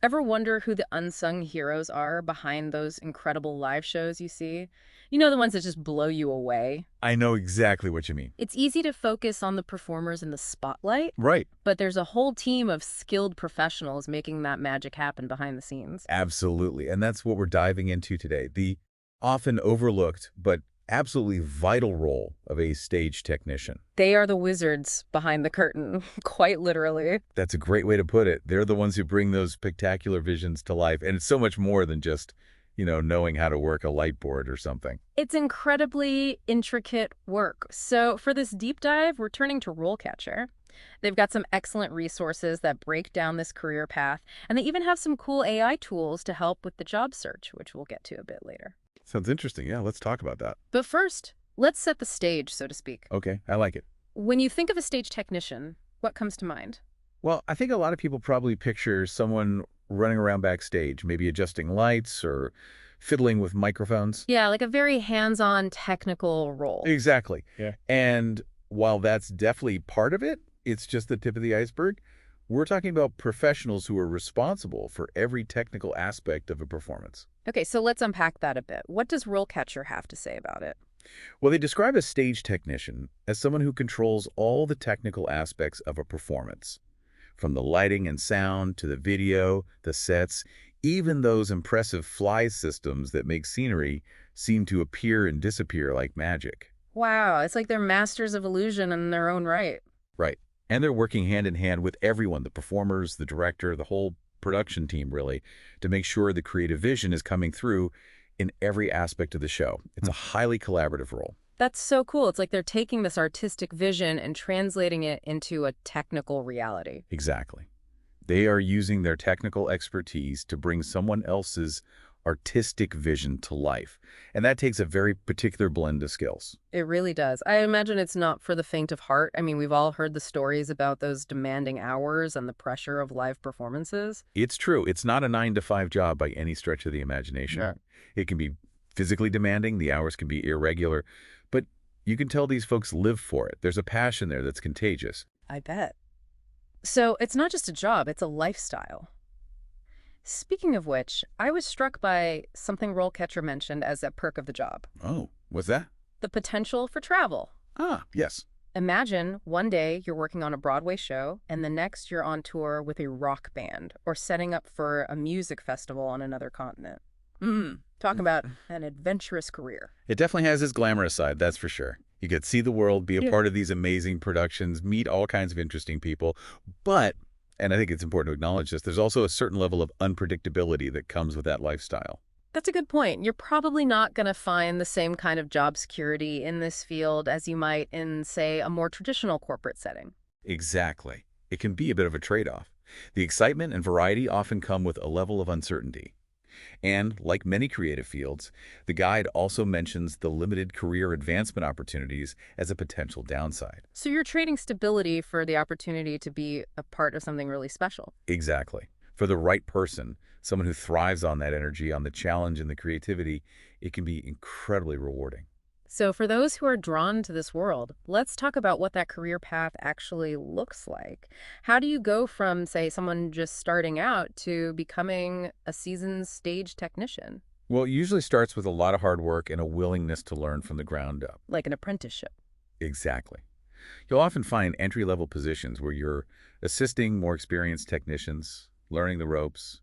Ever wonder who the unsung heroes are behind those incredible live shows you see? You know, the ones that just blow you away? I know exactly what you mean. It's easy to focus on the performers in the spotlight, Right. but there's a whole team of skilled professionals making that magic happen behind the scenes. Absolutely. And that's what we're diving into today. The often overlooked but absolutely vital role of a stage technician. They are the wizards behind the curtain, quite literally. That's a great way to put it. They're the ones who bring those spectacular visions to life. And it's so much more than just, knowing how to work a light board or something. It's incredibly intricate work. So for this deep dive, we're turning to RoleCatcher. They've got some excellent resources that break down this career path, and they even have some cool AI tools to help with the job search, which we'll get to a bit later. Sounds interesting. Yeah, let's talk about that. But first, let's set the stage, so to speak. Okay, I like it. When you think of a stage technician, what comes to mind? Well, I think a lot of people probably picture someone running around backstage, maybe adjusting lights or fiddling with microphones. Yeah, like a very hands-on technical role. Exactly. Yeah. And while that's definitely part of it, it's just the tip of the iceberg. We're talking about professionals who are responsible for every technical aspect of a performance. Okay, so let's unpack that a bit. What does RoleCatcher have to say about it? Well, they describe a stage technician as someone who controls all the technical aspects of a performance, from the lighting and sound to the video, the sets, even those impressive fly systems that make scenery seem to appear and disappear like magic. Wow, it's like they're masters of illusion in their own right. Right. And they're working hand in hand with everyone, the performers, the director, the whole production team, really, to make sure the creative vision is coming through in every aspect of the show. It's a highly collaborative role. That's so cool. It's like they're taking this artistic vision and translating it into a technical reality. Exactly. They are using their technical expertise to bring someone else's artistic vision to life. And that takes a very particular blend of skills. It really does. I imagine it's not for the faint of heart. I mean, we've all heard the stories about those demanding hours and the pressure of live performances. It's true. It's not a 9 to 5 job by any stretch of the imagination. Yeah. It can be physically demanding. The hours can be irregular. But you can tell these folks live for it. There's a passion there that's contagious. I bet. So it's not just a job, it's a lifestyle. Speaking of which, I was struck by something RoleCatcher mentioned as a perk of the job: Oh, what's that? the potential for travel. Ah, yes. Imagine one day you're working on a Broadway show, and the next you're on tour with a rock band or setting up for a music festival on another continent. Talk about an adventurous career. It definitely has its glamorous side, that's for sure. You get to see the world, be a Yeah. part of these amazing productions, meet all kinds of interesting people. But, and I think it's important to acknowledge this, there's also a certain level of unpredictability that comes with that lifestyle. That's a good point. You're probably not going to find the same kind of job security in this field as you might in, say, a more traditional corporate setting. Exactly. It can be a bit of a trade-off. The excitement and variety often come with a level of uncertainty. And, like many creative fields, the guide also mentions the limited career advancement opportunities as a potential downside. So you're trading stability for the opportunity to be a part of something really special. Exactly. For the right person, someone who thrives on that energy, on the challenge and the creativity, it can be incredibly rewarding. So for those who are drawn to this world, let's talk about what that career path actually looks like. How do you go from, say, someone just starting out to becoming a seasoned stage technician, Well, it usually starts with a lot of hard work and a willingness to learn from the ground up. like an apprenticeship? Exactly. You'll often find entry-level positions where you're assisting more experienced technicians, learning the ropes,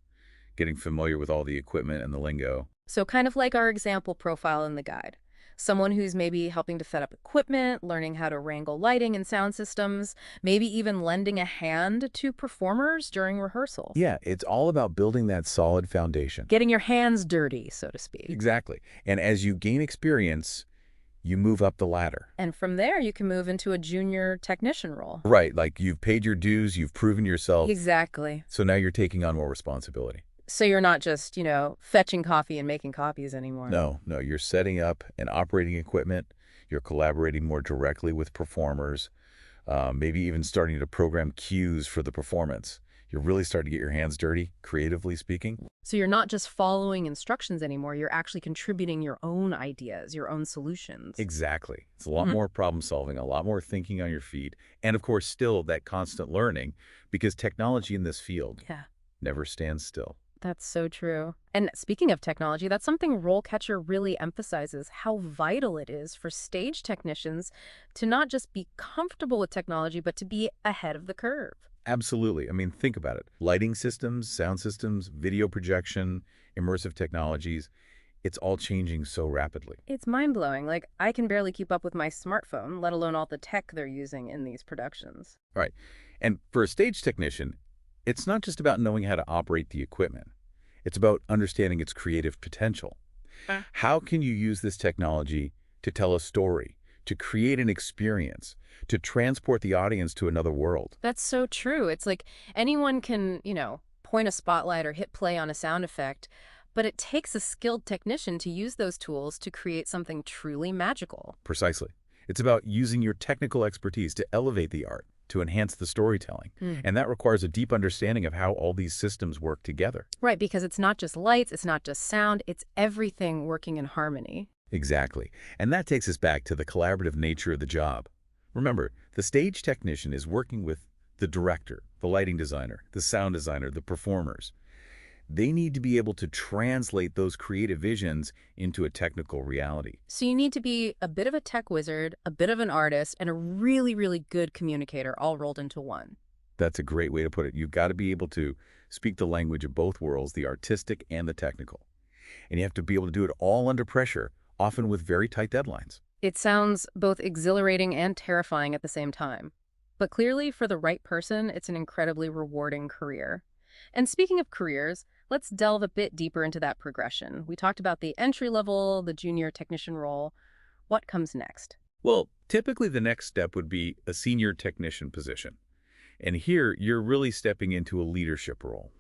getting familiar with all the equipment and the lingo. So kind of like our example profile in the guide. Someone who's maybe helping to set up equipment, learning how to wrangle lighting and sound systems, maybe even lending a hand to performers during rehearsal. Yeah, it's all about building that solid foundation. Getting your hands dirty, so to speak. Exactly. And as you gain experience, you move up the ladder. And from there, you can move into a junior technician role. Right, like you've paid your dues, you've proven yourself, Exactly. so now you're taking on more responsibility. So you're not just, fetching coffee and making copies anymore. No, you're setting up and operating equipment. You're collaborating more directly with performers, maybe even starting to program cues for the performance. You're really starting to get your hands dirty, creatively speaking. So you're not just following instructions anymore. You're actually contributing your own ideas, your own solutions. Exactly. It's a lot more problem solving, a lot more thinking on your feet, and of course, still that constant learning, because technology in this field, Yeah. never stands still. That's so true. And speaking of technology, that's something RoleCatcher really emphasizes, how vital it is for stage technicians to not just be comfortable with technology, but to be ahead of the curve. Absolutely. I mean, think about it. Lighting systems, sound systems, video projection, immersive technologies, it's all changing so rapidly. It's mind-blowing. Like, I can barely keep up with my smartphone, let alone all the tech they're using in these productions. All right. And for a stage technician, it's not just about knowing how to operate the equipment. It's about understanding its creative potential. How can you use this technology to tell a story, to create an experience, to transport the audience to another world? That's so true. It's like anyone can, point a spotlight or hit play on a sound effect, but it takes a skilled technician to use those tools to create something truly magical. Precisely. It's about using your technical expertise to elevate the art, to enhance the storytelling. And that requires a deep understanding of how all these systems work together. Right, because it's not just lights, it's not just sound, it's everything working in harmony. Exactly. And that takes us back to the collaborative nature of the job. Remember, the stage technician is working with the director, the lighting designer, the sound designer, the performers. They need to be able to translate those creative visions into a technical reality. So you need to be a bit of a tech wizard, a bit of an artist, and a really, really good communicator all rolled into one. That's a great way to put it. You've got to be able to speak the language of both worlds, the artistic and the technical. And you have to be able to do it all under pressure, often with very tight deadlines. It sounds both exhilarating and terrifying at the same time. But clearly, for the right person, it's an incredibly rewarding career. And speaking of careers, let's delve a bit deeper into that progression. We talked about the entry level, the junior technician role. What comes next? Well, typically the next step would be a senior technician position. And here, you're really stepping into a leadership role.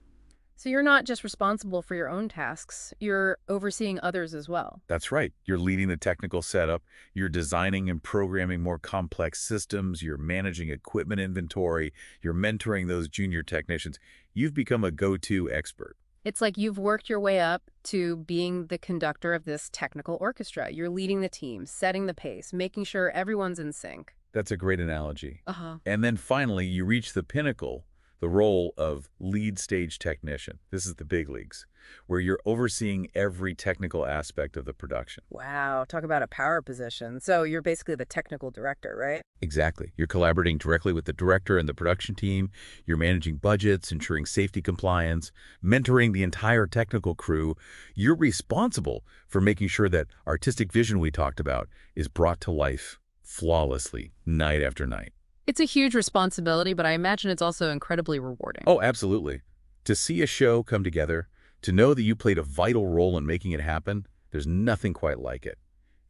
So you're not just responsible for your own tasks, you're overseeing others as well. That's right. You're leading the technical setup. You're designing and programming more complex systems. You're managing equipment inventory. You're mentoring those junior technicians. You've become a go-to expert. It's like you've worked your way up to being the conductor of this technical orchestra. You're leading the team, setting the pace, making sure everyone's in sync. That's a great analogy. Uh-huh. And then finally, you reach the pinnacle, the role of lead stage technician. This is the big leagues, where you're overseeing every technical aspect of the production. Wow, talk about a power position. So you're basically the technical director, right? Exactly. You're collaborating directly with the director and the production team. You're managing budgets, ensuring safety compliance, mentoring the entire technical crew. You're responsible for making sure that artistic vision we talked about is brought to life flawlessly, night after night. It's a huge responsibility, but I imagine it's also incredibly rewarding. Oh, absolutely. To see a show come together, to know that you played a vital role in making it happen, there's nothing quite like it.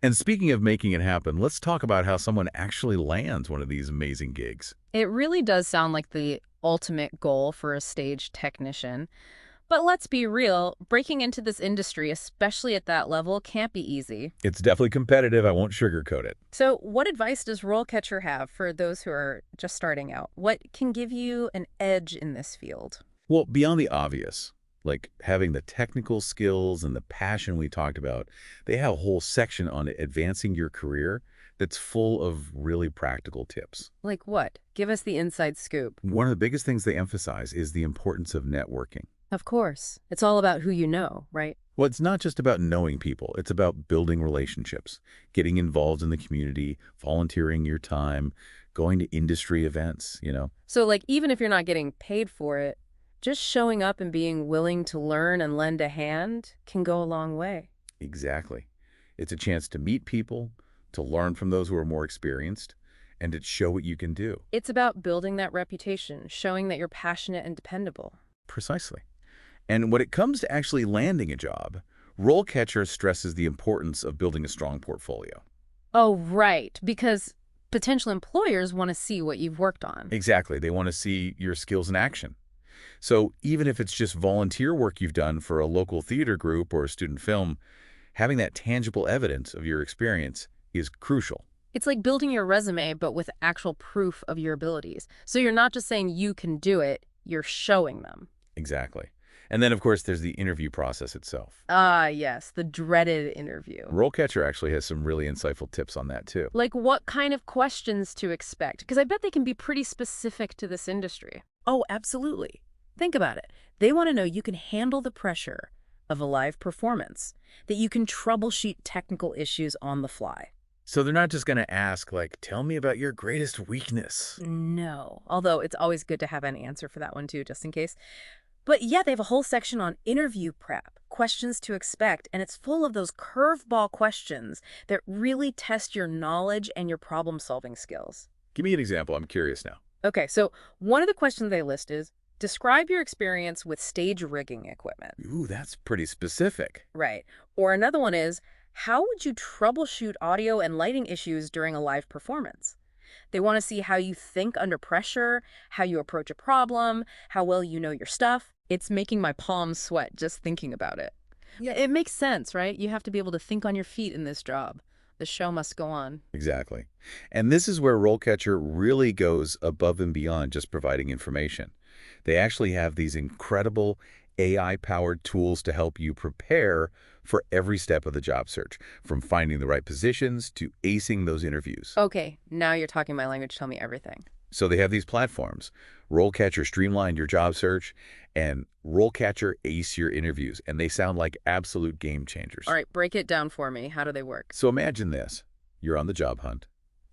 And speaking of making it happen, let's talk about how someone actually lands one of these amazing gigs. It really does sound like the ultimate goal for a stage technician. But let's be real, breaking into this industry, especially at that level, can't be easy. It's definitely competitive. I won't sugarcoat it. So what advice does RoleCatcher have for those who are just starting out? What can give you an edge in this field? Well, beyond the obvious, like having the technical skills and the passion we talked about, they have a whole section on advancing your career that's full of really practical tips. Like what? Give us the inside scoop. One of the biggest things they emphasize is the importance of networking. Of course. It's all about who you know, right? Well, it's not just about knowing people. It's about building relationships, getting involved in the community, volunteering your time, going to industry events. So like even if you're not getting paid for it, just showing up and being willing to learn and lend a hand can go a long way. Exactly. It's a chance to meet people, to learn from those who are more experienced, and to show what you can do. It's about building that reputation, showing that you're passionate and dependable. Precisely. And when it comes to actually landing a job, RoleCatcher stresses the importance of building a strong portfolio. Oh, right. Because potential employers want to see what you've worked on. Exactly. They want to see your skills in action. So even if it's just volunteer work you've done for a local theater group or a student film, having that tangible evidence of your experience is crucial. It's like building your resume, but with actual proof of your abilities. So you're not just saying you can do it, you're showing them. Exactly. And then, of course, there's the interview process itself. Ah, yes, the dreaded interview. RoleCatcher actually has some really insightful tips on that, too. Like what kind of questions to expect? Because I bet they can be pretty specific to this industry. Oh, absolutely. Think about it. They want to know you can handle the pressure of a live performance, that you can troubleshoot technical issues on the fly. So they're not just going to ask, like, tell me about your greatest weakness. No, although it's always good to have an answer for that one too, just in case. But yeah, they have a whole section on interview prep, questions to expect, and it's full of those curveball questions that really test your knowledge and your problem-solving skills. Give me an example. I'm curious now. Okay, so one of the questions they list is, describe your experience with stage rigging equipment. Ooh, that's pretty specific. Right. Or another one is, how would you troubleshoot audio and lighting issues during a live performance? They want to see how you think under pressure, how you approach a problem, how well you know your stuff. It's making my palms sweat just thinking about it. Yeah, it makes sense, right? You have to be able to think on your feet in this job. The show must go on. Exactly. And this is where RoleCatcher really goes above and beyond just providing information. They actually have these incredible AI-powered tools to help you prepare for every step of the job search, from finding the right positions to acing those interviews. Okay, now you're talking my language. Tell me everything. So they have these platforms. RoleCatcher streamlined your job search, and RoleCatcher ace your interviews, and they sound like absolute game changers. All right, break it down for me. How do they work? So imagine this. You're on the job hunt,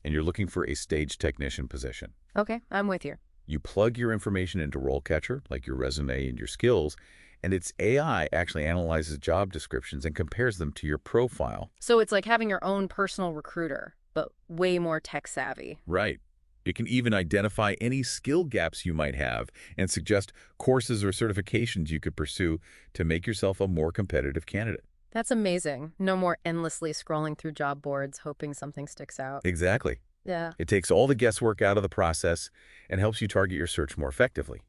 and you're looking for a stage technician position. Okay, I'm with you. You plug your information into RoleCatcher, like your resume and your skills, and its AI actually analyzes job descriptions and compares them to your profile. So it's like having your own personal recruiter, but way more tech savvy. Right. It can even identify any skill gaps you might have and suggest courses or certifications you could pursue to make yourself a more competitive candidate. That's amazing. No more endlessly scrolling through job boards hoping something sticks out. Exactly. Yeah. It takes all the guesswork out of the process and helps you target your search more effectively.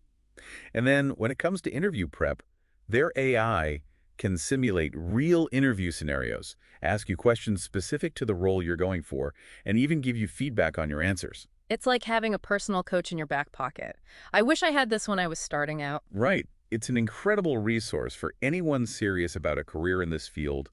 And then when it comes to interview prep, their AI can simulate real interview scenarios, ask you questions specific to the role you're going for, and even give you feedback on your answers. It's like having a personal coach in your back pocket. I wish I had this when I was starting out. Right. It's an incredible resource for anyone serious about a career in this field,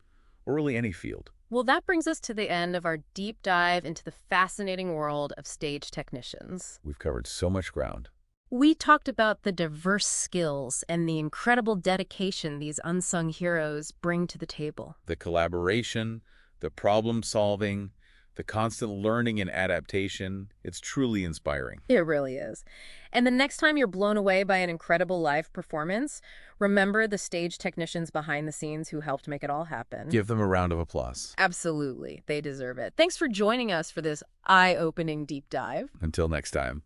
or really any field. Well, that brings us to the end of our deep dive into the fascinating world of stage technicians. We've covered so much ground. We talked about the diverse skills and the incredible dedication these unsung heroes bring to the table. The collaboration, the problem solving, the constant learning and adaptation, it's truly inspiring. It really is. And the next time you're blown away by an incredible live performance, remember the stage technicians behind the scenes who helped make it all happen. Give them a round of applause. Absolutely. They deserve it. Thanks for joining us for this eye-opening deep dive. Until next time.